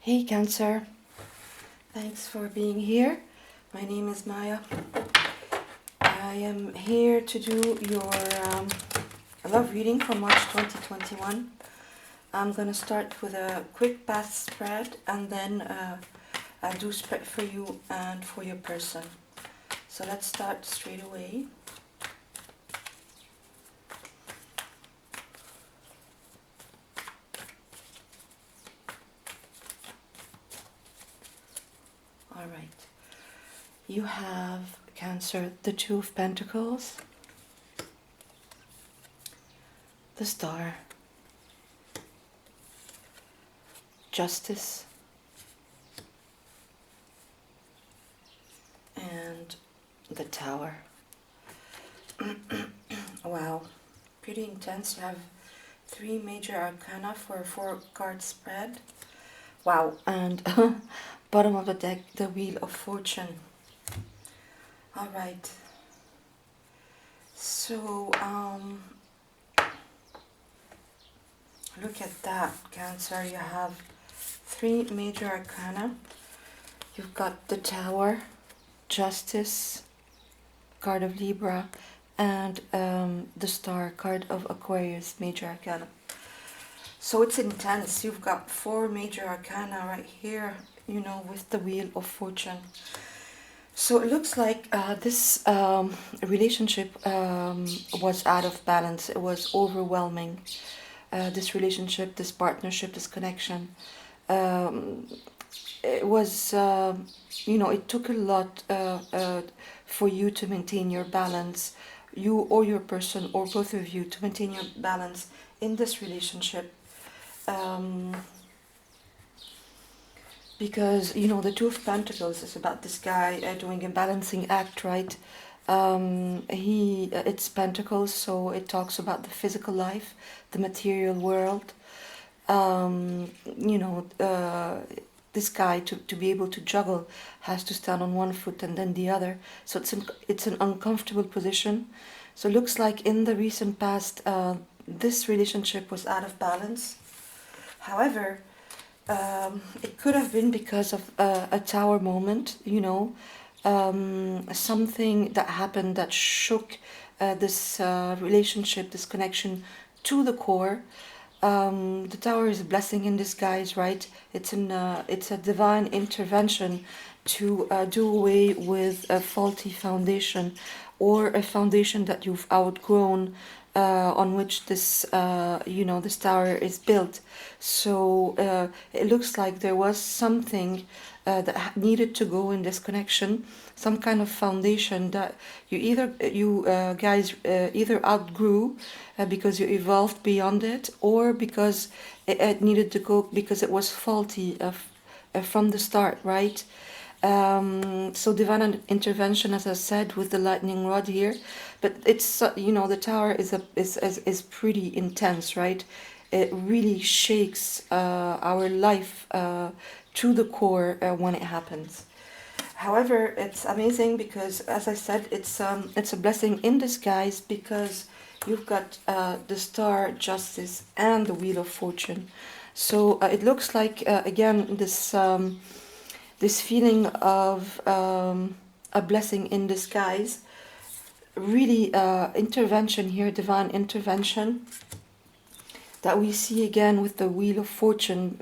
Hey Cancer, thanks for being here. My name is Maya. I am here to do your love reading for March 2021. I'm going to start with a quick path spread and then I'll do spread for you and for your person. So let's start straight away. All right. You have Cancer, the Two of Pentacles, the Star, Justice, and the Tower. Wow, pretty intense. You have 3 major arcana for a 4-card spread. Wow, and bottom of the deck, the Wheel of Fortune. All right. So, look at that, Cancer. You have 3 major arcana. You've got the Tower, Justice, card of Libra, and the Star, card of Aquarius, major arcana. So it's intense. You've got 4 major arcana right here, you know, with the Wheel of Fortune. So it looks like this relationship was out of balance. It was overwhelming. This relationship, this partnership, this connection. It was, you know, it took a lot for you to maintain your balance, you or your person or both of you to maintain your balance in this relationship. Because, you know, the Two of Pentacles is about this guy doing a balancing act, right? It's Pentacles, so it talks about the physical life, the material world. You know, this guy, to be able to juggle, has to stand on one foot and then the other. So it's an uncomfortable position. So it looks like in the recent past, this relationship was out of balance. However, it could have been because of a Tower moment, you know, something that happened that shook this relationship, this connection to the core. The Tower is a blessing in disguise, right? It's a divine intervention to do away with a faulty foundation or a foundation that you've outgrown, on which this, you know, this tower is built. So it looks like there was something that needed to go in this connection, some kind of foundation that you guys either outgrew because you evolved beyond it, or because it needed to go because it was faulty from the start, right? So divine intervention, as I said, with the lightning rod here, but it's you know, the Tower is pretty intense, right? It really shakes our life to the core when it happens. However, it's amazing because, as I said, it's a blessing in disguise because you've got the Star, Justice, and the Wheel of Fortune. So it looks like again this feeling of a blessing in disguise. Really intervention here, divine intervention, that we see again with the Wheel of Fortune,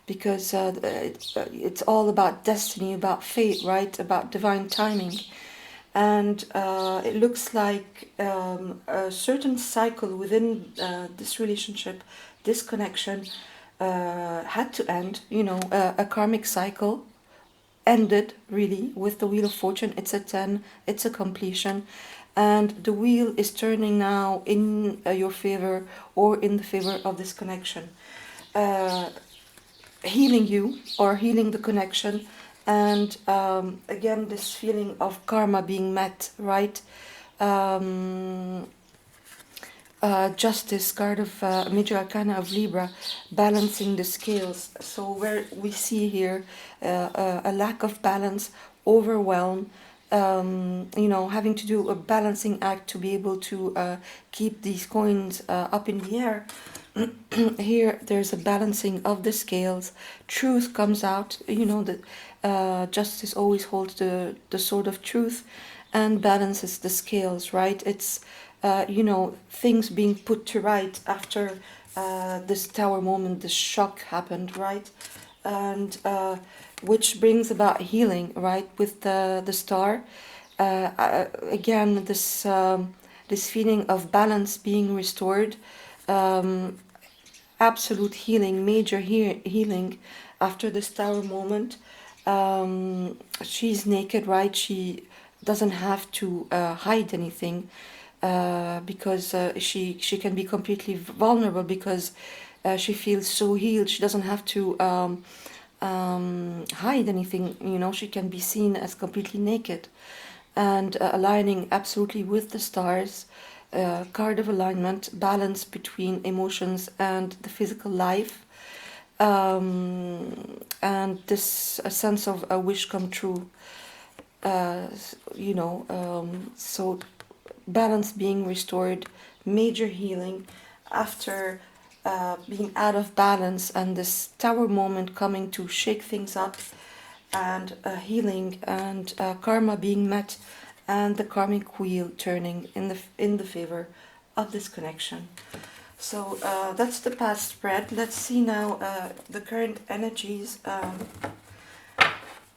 because it's all about destiny, about fate, right? About divine timing. And it looks like a certain cycle within this relationship, this connection, had to end. You know, a karmic cycle ended really with the Wheel of Fortune. It's a 10, it's a completion. And the wheel is turning now in your favor or in the favor of this connection. Healing you or healing the connection. And again, this feeling of karma being met, right? Justice, card of major arcana of Libra, balancing the scales. So where we see here a lack of balance, overwhelm, you know, having to do a balancing act to be able to keep these coins up in the air. Here there's a balancing of the scales. Truth comes out. You know that justice always holds the sword of truth, and balances the scales. Right? It's you know, things being put to right after this tower moment, this shock happened. Right? And which brings about healing. Right? With the star. Again, this feeling of balance being restored. Um, Absolute healing, major healing after this tower moment. She's naked, right? She doesn't have to hide anything, because she can be completely vulnerable, because she feels so healed. She doesn't have to hide anything. You know, she can be seen as completely naked, and aligning absolutely with the stars. Card of alignment, balance between emotions and the physical life, and this a sense of a wish come true. You know, so balance being restored, major healing after being out of balance, and this tower moment coming to shake things up, and healing, and karma being met, and the karmic wheel turning in the favor of this connection. So that's the past spread. Let's see now the current energies.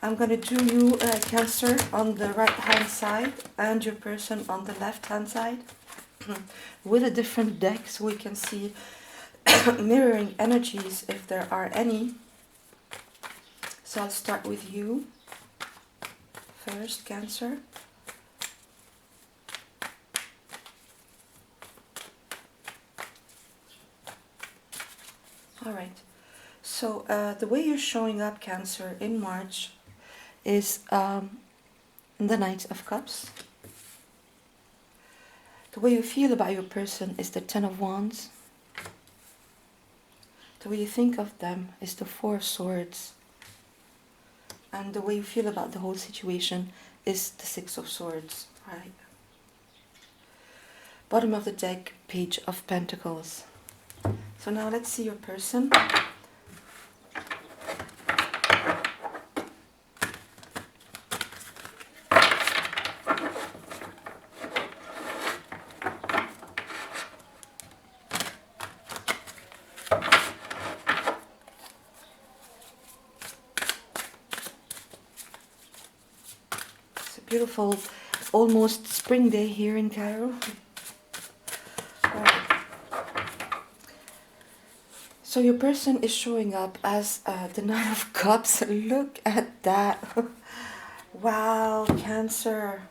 I'm going to do you, Cancer, on the right hand side, and your person on the left hand side with a different deck, so we can see mirroring energies if there are any. So I'll start with you first, Cancer. All right. So the way you're showing up, Cancer, in March is the Knight of Cups. The way you feel about your person is the Ten of Wands. The way you think of them is the Four of Swords. And the way you feel about the whole situation is the Six of Swords. Right. Bottom of the deck, Page of Pentacles. So now let's see your person. It's a beautiful, almost spring day here in Cairo. So your person is showing up as the Nine of Cups. Look at that. Wow, Cancer.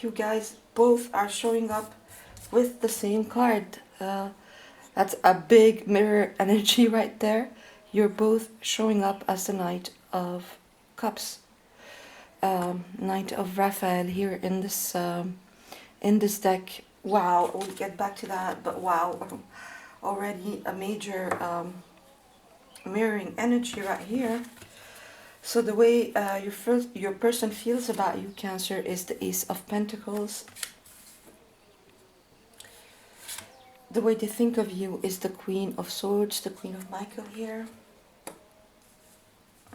You guys both are showing up with the same card. That's a big mirror energy right there. You're both showing up as the Knight of Cups. Knight of Raphael here in this deck. Wow, we'll get back to that, but wow. Already a major mirroring energy right here. So the way your person feels about you, Cancer, is the Ace of Pentacles. The way they think of you is the Queen of Swords, the Queen of Michael here.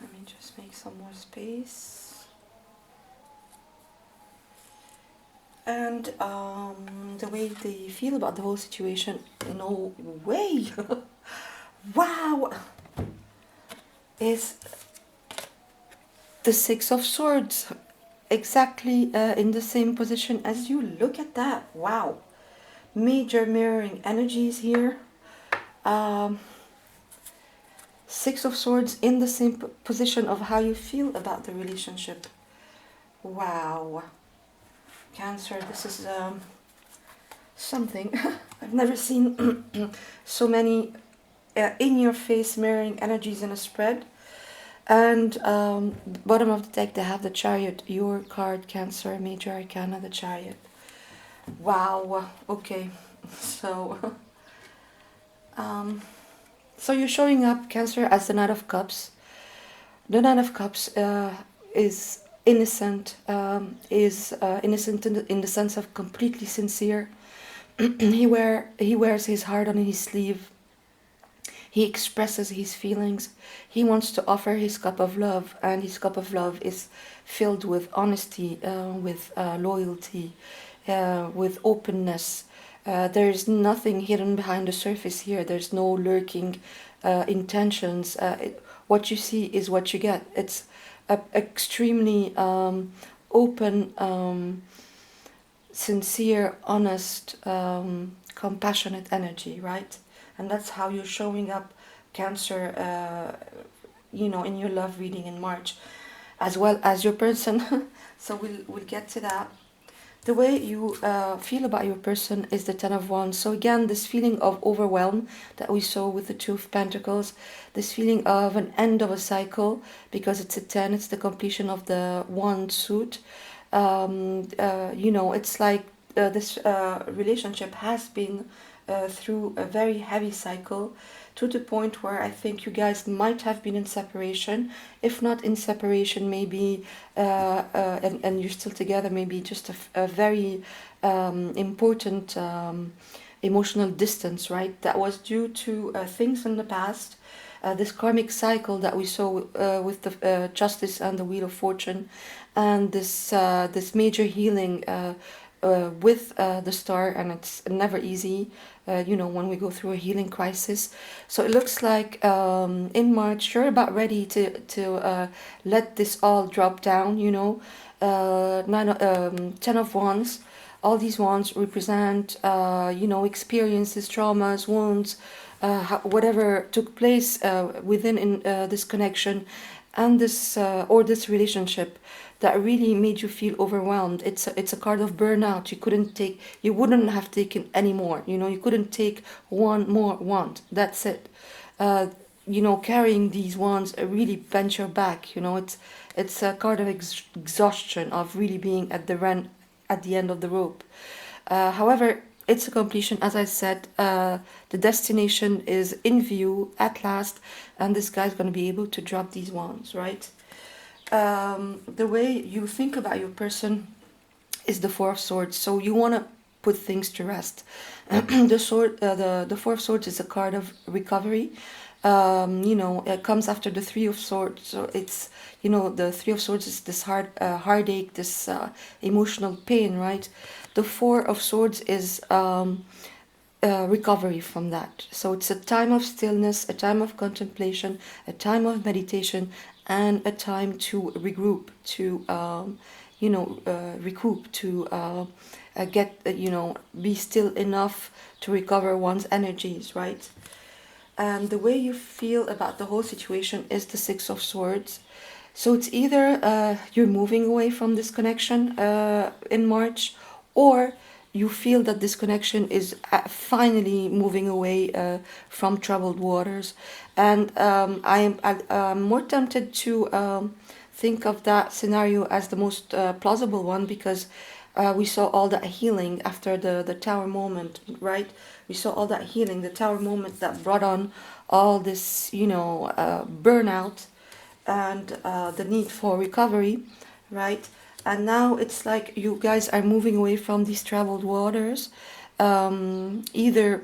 Let me just make some more space. And the way they feel about the whole situation, no way, wow, is the Six of Swords, exactly in the same position as you. Look at that, wow. Major mirroring energies here. Six of Swords in the same position of how you feel about the relationship. Wow. Cancer, this is something. I've never seen so many in-your-face mirroring energies in a spread. And bottom of the deck, they have the Chariot, your card, Cancer, Major Arcana, the Chariot. Wow, okay, so so you're showing up, Cancer, as the Knight of Cups. The Knight of Cups is innocent, innocent in the sense of completely sincere. He wears his heart on his sleeve. He expresses his feelings. He wants to offer his cup of love, and his cup of love is filled with honesty, with loyalty, with openness. There's nothing hidden behind the surface here. There's no lurking intentions. What you see is what you get. It's a extremely open, sincere, honest, compassionate energy, right? And that's how you're showing up, Cancer, in your love reading in March, as well as your person. So we'll get to that. The way you feel about your person is the Ten of Wands. So again, this feeling of overwhelm that we saw with the Two of Pentacles, this feeling of an end of a cycle, because it's a 10, it's the completion of the wand suit. It's like this relationship has been through a very heavy cycle, to the point where I think you guys might have been in separation. If not in separation, maybe, and you're still together, maybe just a very important emotional distance, right? That was due to things in the past. This karmic cycle that we saw with the Justice and the Wheel of Fortune, and this major healing with the Star, and it's never easy, when we go through a healing crisis. So it looks like in March you're about ready to let this all drop down. Ten of Wands. All these wands represent, experiences, traumas, wounds, whatever took place within this connection, and this relationship that really made you feel overwhelmed. It's a card of burnout. You wouldn't have taken any more. You couldn't take one more wand. That's it. Carrying these wands really bent your back. It's a card of exhaustion, of really being at the end of the rope. However, it's a completion, as I said. The destination is in view at last, and this guy's going to be able to drop these wands, right? The way you think about your person is the Four of Swords. So you want to put things to rest. The Four of Swords is a card of recovery. It comes after the Three of Swords. So it's, the Three of Swords is this heartache, this emotional pain, right? The Four of Swords is recovery from that. So it's a time of stillness, a time of contemplation, a time of meditation, and a time to regroup, to recoup, to be still enough to recover one's energies, right? And the way you feel about the whole situation is the Six of Swords. So it's either you're moving away from this connection in March, or you feel that this connection is finally moving away from troubled waters. And I'm more tempted to think of that scenario as the most plausible one, because we saw all that healing after the Tower moment, right? We saw all that healing, the Tower moment that brought on all this, burnout and the need for recovery, right? And now it's like you guys are moving away from these traveled waters. Either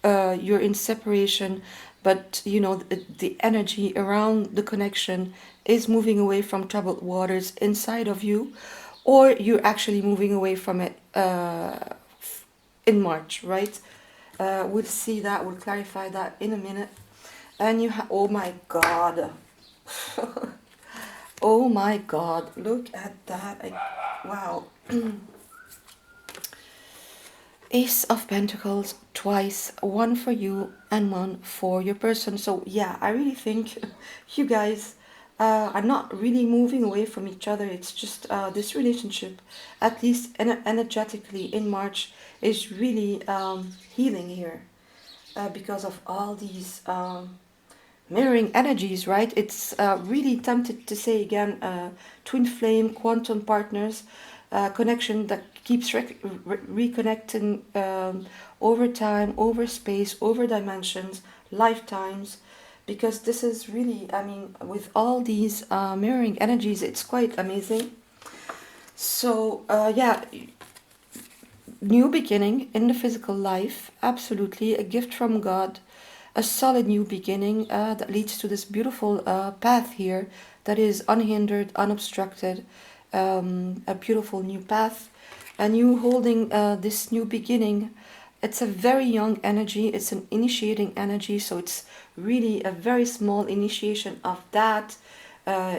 you're in separation, but the energy around the connection is moving away from troubled waters inside of you, or you're actually moving away from it in March, right? We'll see that, we'll clarify that in a minute. And you have, oh my God. Oh my God, look at that. Wow. Ace of Pentacles twice, one for you and one for your person. So yeah, I really think you guys are not really moving away from each other. It's just this relationship, at least energetically in March, is really healing here because of all these mirroring energies, right? It's really tempted to say again, twin flame, quantum partners, connection that keeps reconnecting over time, over space, over dimensions, lifetimes, because this is really, with all these mirroring energies, it's quite amazing. So yeah, new beginning in the physical life, absolutely, a gift from God. a solid new beginning that leads to this beautiful path here that is unhindered, unobstructed, a beautiful new path. And you holding this new beginning, it's a very young energy, it's an initiating energy, so it's really a very small initiation of that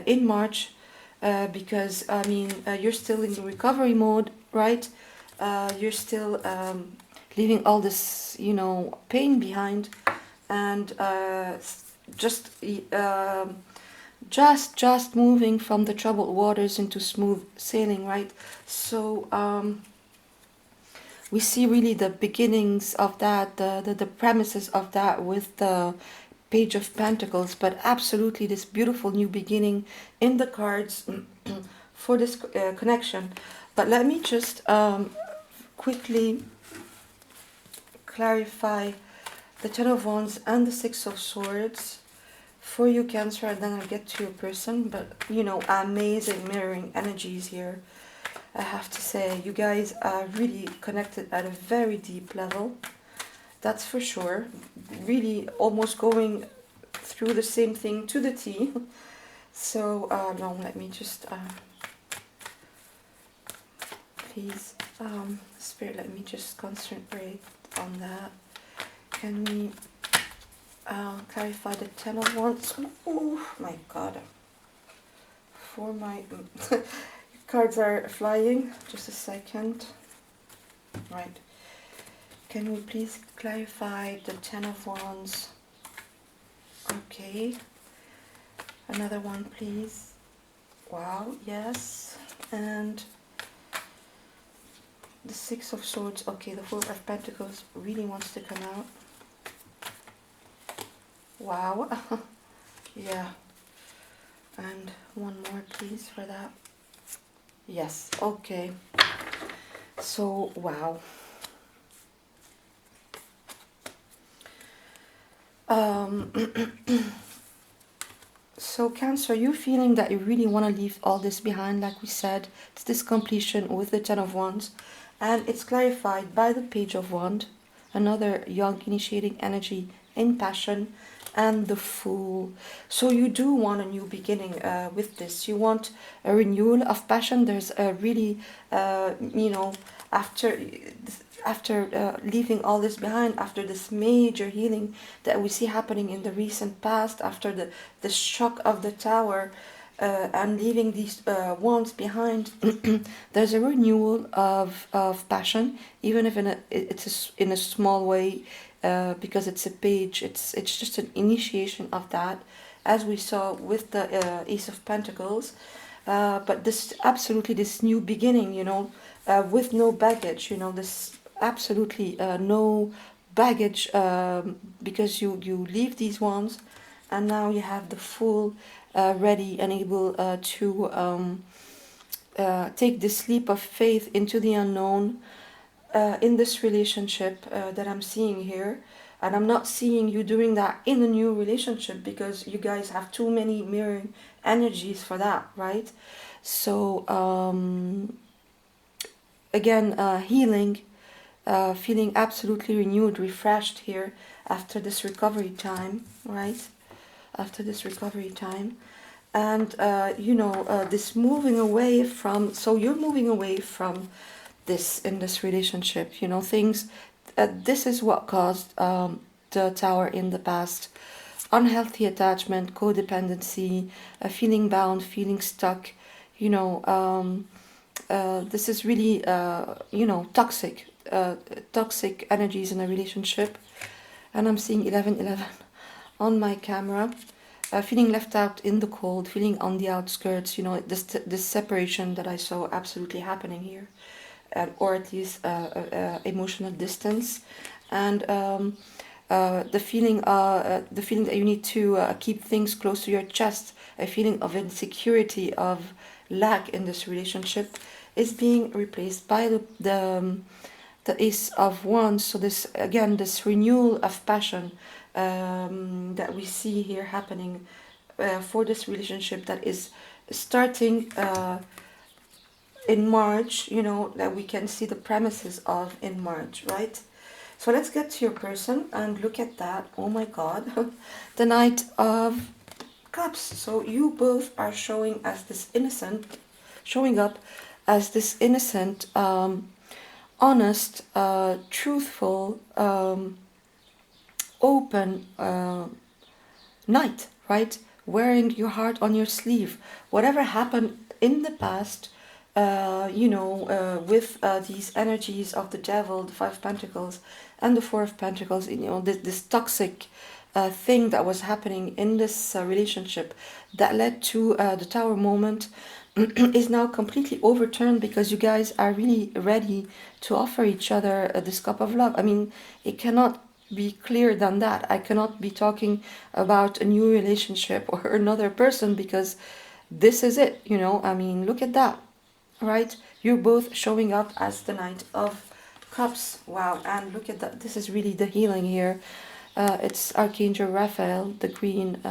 in March, because I mean, you're still in the recovery mode, right? You're still leaving all this, you know, pain behind, and just just moving from the troubled waters into smooth sailing, right? So we see really the beginnings of that, the premises of that with the Page of Pentacles, but absolutely this beautiful new beginning in the cards for this connection. But let me just quickly clarify the Ten of Wands and the Six of Swords for you, Cancer, and then I'll get to your person. But you know, amazing mirroring energies here. I have to say, you guys are really connected at a very deep level. That's for sure. Really almost going through the same thing to the T. So, no, let me just, please, Spirit, let me just concentrate on that. Can we clarify the Ten of Wands? Oh my God. For my cards are flying. Just a second. Right. Can we please clarify the Ten of Wands? Okay. Another one, please. Wow, yes. And the Six of Swords. Okay, the Four of Pentacles really wants to come out. Wow. Yeah. And one more, please, for that. Yes, okay. So, wow. So Cancer, you're feeling that you really want to leave all this behind, like we said. It's this completion with the Ten of Wands. And it's clarified by the Page of Wands, another young initiating energy in passion, and the Fool. So you do want a new beginning with this. You want a renewal of passion. There's a really, you know, after leaving all this behind, after this major healing that we see happening in the recent past, after the shock of the Tower, and leaving these wands behind, there's a renewal of passion, even if in a small way, because it's a page. It's just an initiation of that, as we saw with the Ace of Pentacles. But this absolutely this new beginning, you know, with no baggage, you know, this absolutely no baggage, because you leave these ones, and now you have the Fool ready and able to take this leap of faith into the unknown in this relationship that I'm seeing here. And I'm not seeing you doing that in a new relationship, because you guys have too many mirroring energies for that, right? So again, healing, feeling absolutely renewed, refreshed here after this recovery time, right? After this recovery time. And you know, this moving away from, so you're moving away from this in this relationship, you know, things, this is what caused the Tower in the past: unhealthy attachment, codependency, feeling bound, feeling stuck, you know. This is really you know, toxic energies in a relationship. And I'm seeing 1111 on my camera. Feeling left out in the cold, feeling on the outskirts, you know, this separation that I saw absolutely happening here, or at least emotional distance, and the feeling that you need to keep things close to your chest, a feeling of insecurity, of lack in this relationship, is being replaced by the Ace of Wands. So this, again, this renewal of passion that we see here happening for this relationship that is starting in March, you know, that we can see the premises of in March, right? So let's get to your person and look at that. Oh my God. The Knight of Cups. So you both are showing as this innocent, showing up as this innocent, honest, truthful, open knight, right? Wearing your heart on your sleeve. Whatever happened in the past, with these energies of the devil, the Five of Pentacles, and the Four of Pentacles, this toxic thing that was happening in this relationship that led to the Tower moment is now completely overturned because you guys are really ready to offer each other this cup of love. I mean, it cannot be clearer than that. I cannot be talking about a new relationship or another person because this is it, I mean, look at that, right? You're both showing up as the Knight of Cups. Wow, and look at that. This is really the healing here. It's Archangel Raphael, the Green,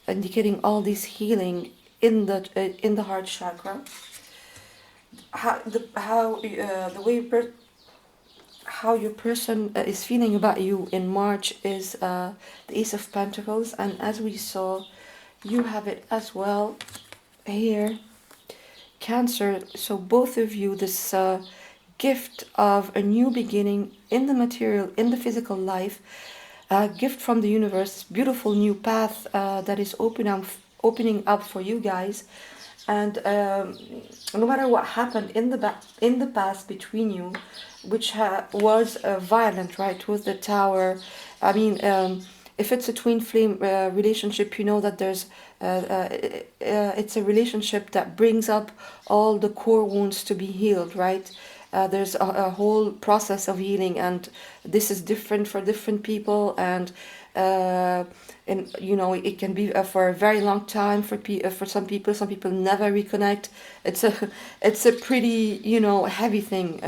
indicating all this healing in the heart chakra. How your person is feeling about you in March is the Ace of Pentacles, and as we saw, you have it as well here, Cancer. So both of you, this gift of a new beginning in the material, in the physical life, gift from the universe, beautiful new path that is opening up for you guys. And no matter what happened in the past between you, which was violent, right, with the Tower. I mean, if it's a twin flame relationship, you know that it's a relationship that brings up all the core wounds to be healed, right? There's a whole process of healing, and this is different for different people, and it can be for a very long time for some people. Some people never reconnect. It's a pretty heavy thing.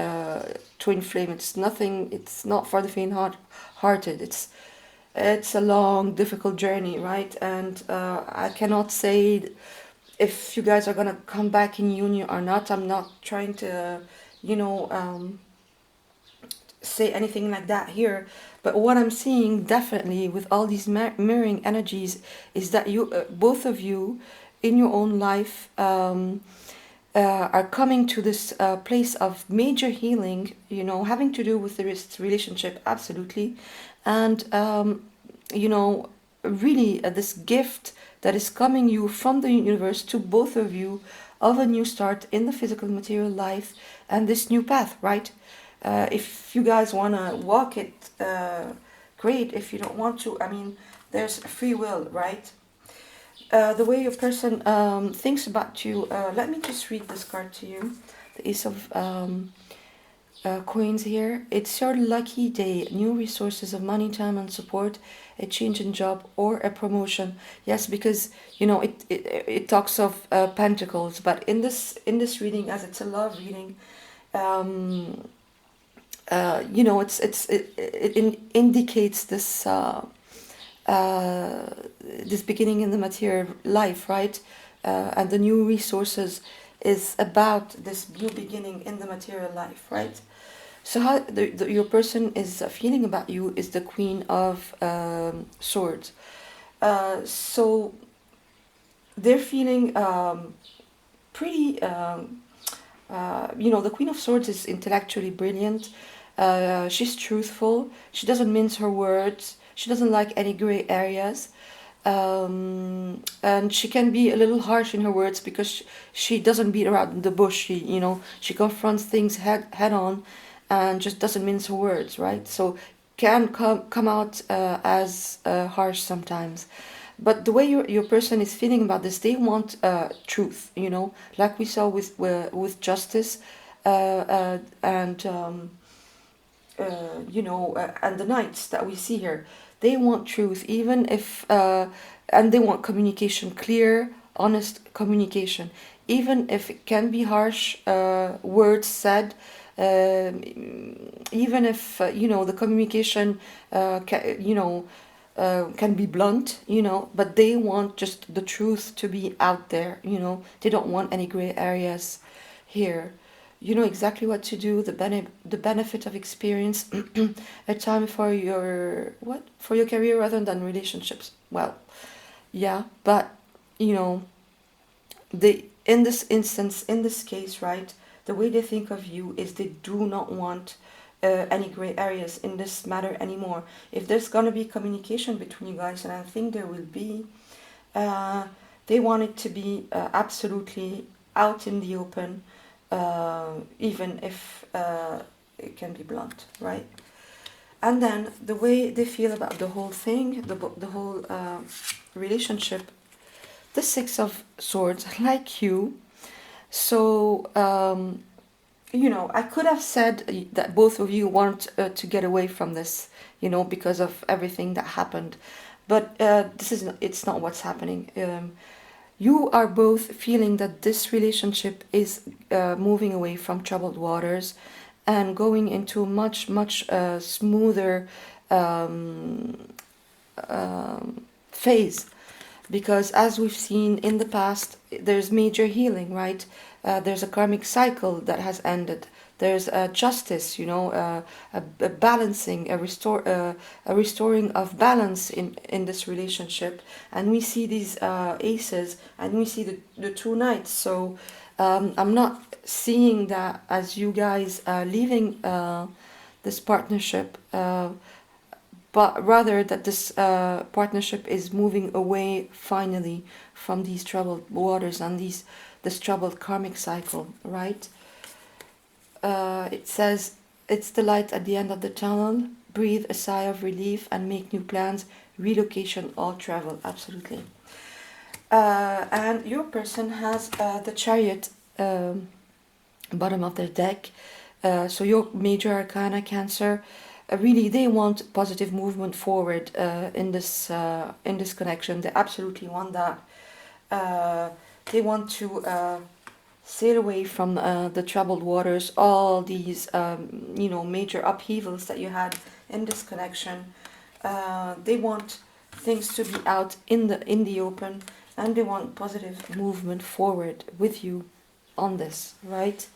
Twin flame. It's nothing. It's not for the faint-hearted. It's a long, difficult journey, right? And I cannot say if you guys are gonna come back in union or not. I'm not trying to, say anything like that here. But what I'm seeing definitely with all these mirroring energies is that you, both of you, in your own life, are coming to this place of major healing, having to do with this relationship, absolutely. And, really this gift that is coming you from the universe to both of you of a new start in the physical material life and this new path, right? If you guys want to walk it, great. If you don't want to, I mean, there's free will, right? The way your person thinks about you, let me just read this card to you. The Ace of Coins here. It's your lucky day. New resources of money, time, and support. A change in job or a promotion. Yes, because it talks of pentacles, but in this reading, as it's a love reading, it indicates this this beginning in the material life, right? And the new resources is about this new beginning in the material life, right? So how your person is feeling about you is the Queen of Swords. So they're feeling pretty, the Queen of Swords is intellectually brilliant. She's truthful. She doesn't mince her words. She doesn't like any gray areas. And she can be a little harsh in her words because she doesn't beat around the bush. She confronts things head on and just doesn't mince her words, right? So can come out as harsh sometimes. But the way your person is feeling about this, they want truth, like we saw with justice and the knights that we see here. They want truth, even if, and they want communication, clear, honest communication, even if it can be harsh words said. Even if the communication can be blunt, but they want just the truth to be out there. They don't want any gray areas here. You know exactly what to do. The benefit of experience. A time for your what? For your career rather than relationships. Well, yeah, but you know, they in this instance, in this case, right, the way they think of you is they do not want any gray areas in this matter anymore. If there's gonna be communication between you guys, and I think there will be, uh, they want it to be absolutely out in the open, even if it can be blunt, right? And then the way they feel about the whole thing, the whole relationship, the Six of Swords, like you. So, you know, I could have said that both of you want to get away from this, you know, because of everything that happened. But this is not, it's not what's happening. You are both feeling that this relationship is moving away from troubled waters and going into much smoother um, phase, because as we've seen in the past, there's major healing, right? There's a karmic cycle that has ended. There's justice, you know, a balancing, a restoring of balance in this relationship. And we see these aces, and we see the two knights. So I'm not seeing that as you guys leaving this partnership. But rather that this partnership is moving away finally from these troubled waters and this troubled karmic cycle, right? It says it's the light at the end of the tunnel. Breathe a sigh of relief and make new plans. Relocation or travel, absolutely. And your person has the Chariot bottom of their deck. So your major arcana, Cancer, really they want positive movement forward in this connection. They absolutely want that. They want to sail away from the troubled waters, all these you know, major upheavals that you had in this connection. They want things to be out in the open, and they want positive movement forward with you on this, right?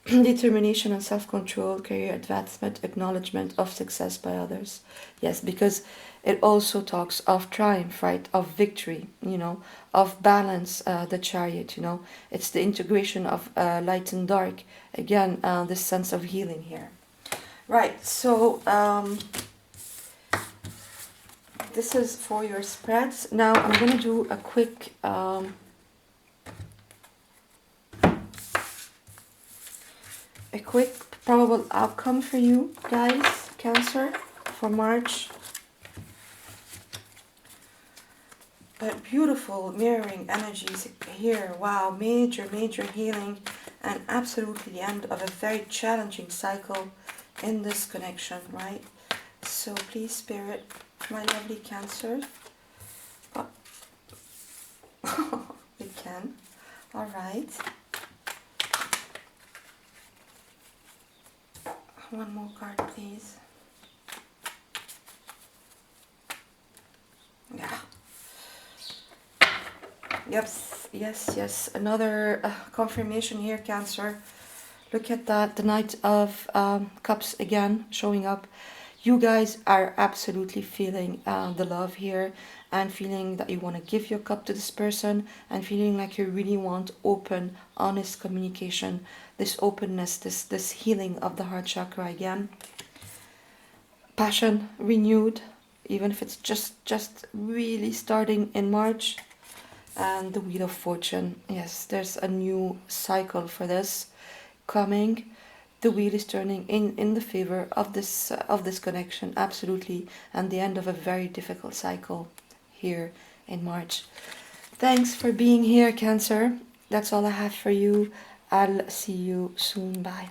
Determination and self-control, career advancement, acknowledgement of success by others. Yes, because it also talks of triumph, right? Of victory, you know, of balance, the Chariot, you know. It's the integration of light and dark. Again, this sense of healing here. Right, so this is for your spreads. Now I'm going to do a quick probable outcome for you guys, Cancer, for March. But beautiful mirroring energies here. Wow, major healing, and absolutely the end of a very challenging cycle in this connection, right? So please, Spirit, my lovely Cancer. Oh. We can. All right. One more card, please. Yeah. Yes. Another confirmation here, Cancer. Look at that. The Knight of Cups again showing up. You guys are absolutely feeling the love here, and feeling that you want to give your cup to this person, and feeling like you really want open, honest communication. This openness, this healing of the heart chakra again. Passion renewed, even if it's just really starting in March. And the Wheel of Fortune. Yes, there's a new cycle for this coming. The wheel is turning in the favor of this connection, absolutely, and the end of a very difficult cycle here in March. Thanks for being here, Cancer. That's all I have for you. I'll see you soon. Bye.